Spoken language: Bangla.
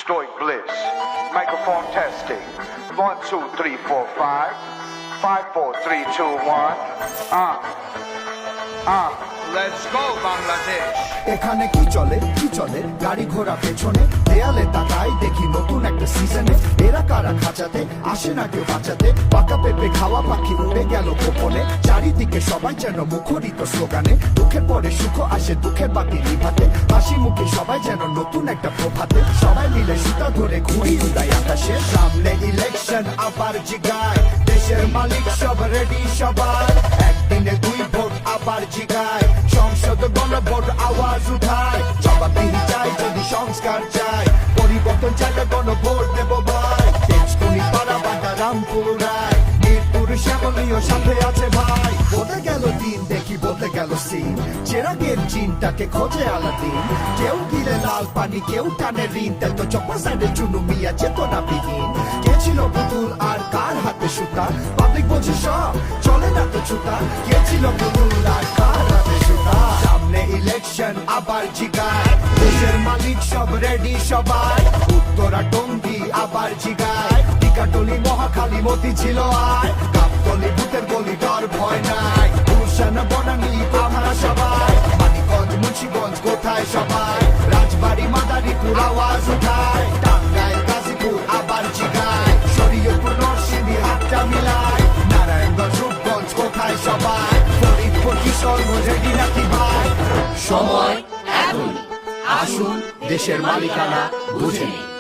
Stoic Bliss. Microphone testing. 1, 2, 3, 4, 5. 5, 4, 3, 2, 1. Let's go, Bangladesh. এখানে কি চলে গাড়ি ঘোড়া পেছনে দেয়ালে তাকাই দেখি নতুন একটা সিজনে এরা কারা খাঁচাতে আসে না কেউ বাঁচাতে পাকা পেঁপে খাওয়া পাখি উড়ে গেল গোপনে চারিদিকে সবাই যেন মুখরিত স্লোগানে দুঃখের পরে সুখ আসে দুঃখের বাতি নিভাতে হাসি মুখে সবাই যেন নতুন একটা প্রভাতে সবাই মিলে সুতা ধরে ঘুড়ি উড়াই আকাশে সামনে ইলেকশন আবার জিগায় দেশের মালিক সব রেডি সবাই একদিনে 2 ভোট আবার জিগায় সংসদ গণভোট আওয়াজ উঠায় জবাবদিহি চাই যদি সংস্কার চাই পরিবর্তন চাইলে গণভোট দেব ভাই তেজকুনি পাড়া বাটা রামপুর রায় মিরপুর শ্যামলীয় সাথে আছে ভাই বদলে গেল দিন দেখি বদলে গেল সিন চেরাগের চিনটাকে খোঁজে আলাদিন কেউ গিলে লাল পানি কেউ টানে ঋণ তেল তো চপ্পা সাইডে চুনু মিয়া চেতনা বিহীন কে ছিল পুতুল আর কার হাতে সুতা পাবলিক বলছে সব চলে না তো ছুতা কে ছিল পুতুল আর কার হাতে সুতা সামনে ইলেকশন আবার জিগায় দেশের মালিক সব রেডি সবাই উত্তরা টঙ্গী আবার জিগায় টিকাটলি মহাখালী মতি ছিল আয় কাপতলি ভূতের গলি ডর ভয় নাই গুলশান বনানী আমরা সবাই মানিকগঞ্জ মুন্সিগঞ্জ কোথায় সবাই রাজবাড়ি মাদারীপুর আওয়াজ উঠায় টাঙ্গাইল গাজীপুর আবার জিগায় শরীয়তপুর নরসিংদী হাতটা মিলায় নারায়ণগঞ্জ রূপগঞ্জ কোথায় সবাই ফরিদপুর কিশোরগঞ্জ রেডি নাকি ভাই সময় এখন আসুন দেশের মালিকানা বুঝে নিন।